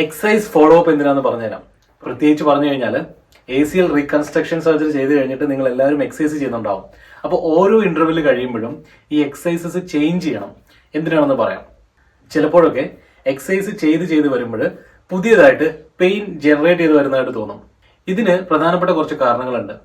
Exercise follow up എന്തിനാന്ന് പറഞ്ഞുതരാം. പ്രത്യേകിച്ച് പറഞ്ഞു കഴിഞ്ഞാൽ ACL റീകൺസ്ട്രക്ഷൻ സർജറി ചെയ്ത് കഴിഞ്ഞിട്ട് നിങ്ങൾ എല്ലാവരും എക്സസൈസ് ചെയ്യുന്നുണ്ടാവും. അപ്പോൾ ഓരോ ഇന്റർവെല് കഴിയുമ്പോഴും ഈ എക്സസൈസസ് ചേഞ്ച് ചെയ്യണം. എന്തിനാണെന്ന് പറയാം. ചിലപ്പോഴൊക്കെ എക്സസൈസ് ചെയ്ത് വരുമ്പോൾ പുതിയതായിട്ട് പെയിൻ ജനറേറ്റ് ചെയ്ത് വരുന്നതായിട്ട് തോന്നും. ഇതിന് പ്രധാനപ്പെട്ട കുറച്ച് കാരണങ്ങളുണ്ട്.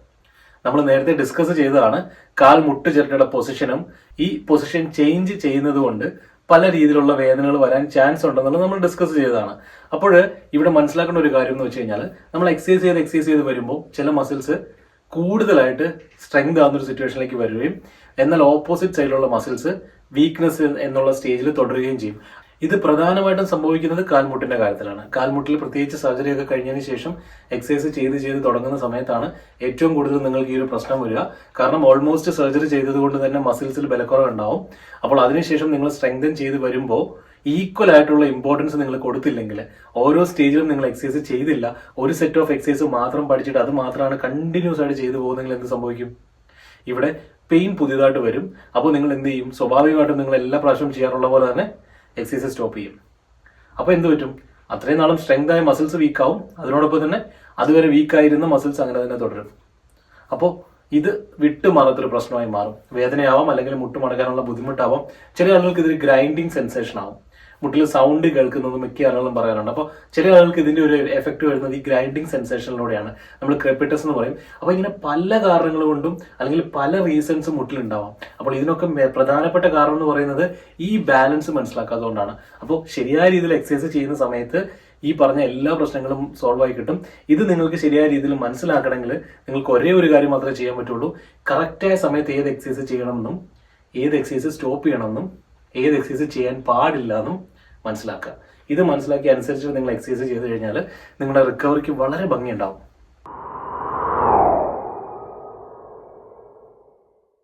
നമ്മൾ നേരത്തെ ഡിസ്കസ് ചെയ്തതാണ് കാൽ മുട്ട് ചിരട്ടയുടെ പൊസിഷനും ഈ പൊസിഷൻ ചേഞ്ച് ചെയ്യുന്നത് കൊണ്ട് പല രീതിയിലുള്ള വേദനകൾ വരാൻ ചാൻസ് ഉണ്ടെന്നുള്ളത് നമ്മൾ ഡിസ്കസ് ചെയ്തതാണ്. അപ്പോൾ ഇവിടെ മനസ്സിലാക്കേണ്ട ഒരു കാര്യം എന്ന് വെച്ച് കഴിഞ്ഞാൽ നമ്മൾ എക്സസൈസ് ചെയ്ത് വരുമ്പോൾ ചില മസിൽസ് കൂടുതലായിട്ട് സ്ട്രെങ്ത് ആവുന്ന ഒരു സിറ്റുവേഷനിലേക്ക് വരികയും എന്നാൽ ഓപ്പോസിറ്റ് സൈഡിലുള്ള മസിൽസ് വീക്ക്നെസ് എന്നുള്ള സ്റ്റേജിൽ തുടരുകയും ചെയ്യും. ഇത് പ്രധാനമായിട്ടും സംഭവിക്കുന്നത് കാൽമുട്ടിന്റെ കാര്യത്തിലാണ്. കാൽമുട്ടിൽ പ്രത്യേകിച്ച് സർജറി ഒക്കെ കഴിഞ്ഞതിന് ശേഷം എക്സസൈസ് ചെയ്ത് തുടങ്ങുന്ന സമയത്താണ് ഏറ്റവും കൂടുതൽ നിങ്ങൾക്ക് ഈ ഒരു പ്രശ്നം വരിക. കാരണം ഓൾമോസ്റ്റ് സർജറി ചെയ്തതുകൊണ്ട് തന്നെ മസിൽസിൽ ബലക്കുറവ് ഉണ്ടാവും. അപ്പോൾ അതിനുശേഷം നിങ്ങൾ സ്ട്രെങ്തൻ ചെയ്ത് വരുമ്പോൾ ഈക്വൽ ആയിട്ടുള്ള ഇമ്പോർട്ടൻസ് നിങ്ങൾ കൊടുത്തില്ലെങ്കിൽ, ഓരോ സ്റ്റേജിലും നിങ്ങൾ എക്സസൈസ് ചെയ്തില്ല, ഒരു സെറ്റ് ഓഫ് എക്സസൈസ് മാത്രം പഠിച്ചിട്ട് അത് മാത്രമാണ് കണ്ടിന്യൂസ് ആയിട്ട് ചെയ്തു പോകുന്നെങ്കിൽ എന്ത് സംഭവിക്കും? ഇവിടെ പെയിൻ പുതിയതായിട്ട് വരും. അപ്പോൾ നിങ്ങൾ എന്ത് ചെയ്യും? സ്വാഭാവികമായിട്ടും നിങ്ങൾ എല്ലാ പ്രാവശ്യവും ചെയ്യാറുള്ള പോലെ തന്നെ എക്സസൈസ് സ്റ്റോപ്പ് ചെയ്യും. അപ്പോൾ എന്ത് പറ്റും? അത്രയും നാളും സ്ട്രെങ്ത് ആയ മസിൽസ് വീക്കാവും, അതിനോടൊപ്പം തന്നെ അതുവരെ വീക്കായിരുന്ന മസിൽസ് അങ്ങനെ തന്നെ തുടരും. അപ്പോൾ ഇത് വിട്ടുമാറാത്തൊരു പ്രശ്നമായി മാറും. വേദനയാവാം, അല്ലെങ്കിൽ മുട്ട് മടക്കാനുള്ള ബുദ്ധിമുട്ടാവാം. ചില ആളുകൾക്ക് ഇതൊരു ഗ്രൈൻഡിങ് സെൻസേഷൻ ആവും. മുട്ടിൽ സൗണ്ട് കേൾക്കുന്നത് മിക്ക ആളുകളും പറയാറുണ്ട്. അപ്പോൾ ചില ആളുകൾക്ക് ഇതിന്റെ ഒരു എഫക്ട് വരുന്നത് ഈ ഗ്രൈൻഡിങ് സെൻസേഷനിലൂടെയാണ്. നമ്മൾ ക്രെപ്പിറ്റസ് എന്ന് പറയും. അപ്പോൾ ഇങ്ങനെ പല കാരണങ്ങൾ കൊണ്ടും അല്ലെങ്കിൽ പല റീസൺസും മുട്ടിലുണ്ടാവാം. അപ്പോൾ ഇതിനൊക്കെ പ്രധാനപ്പെട്ട കാരണം എന്ന് പറയുന്നത് ഈ ബാലൻസ് മനസ്സിലാക്കാത്തതുകൊണ്ടാണ്. അപ്പോൾ ശരിയായ രീതിയിൽ എക്സസൈസ് ചെയ്യുന്ന സമയത്ത് ഈ പറഞ്ഞ എല്ലാ പ്രശ്നങ്ങളും സോൾവ് ആയി കിട്ടും. ഇത് നിങ്ങൾക്ക് ശരിയായ രീതിയിൽ മനസ്സിലാക്കണമെങ്കിൽ നിങ്ങൾക്ക് ഒരേ ഒരു കാര്യം മാത്രമേ ചെയ്യാൻ പറ്റുള്ളൂ. കറക്റ്റായ സമയത്ത് ഏത് എക്സസൈസ് ചെയ്യണമെന്നും ഏത് എക്സസൈസ് സ്റ്റോപ്പ് ചെയ്യണമെന്നും ഏത് എക്സസൈസ് ചെയ്യാൻ പാടില്ല എന്നും മനസ്സിലാക്കുക. ഇത് മനസ്സിലാക്കി അനുസരിച്ച് നിങ്ങൾ എക്സസൈസ് ചെയ്ത് കഴിഞ്ഞാൽ നിങ്ങളുടെ റിക്കവറിക്ക് വളരെ ഭംഗിയുണ്ടാവും.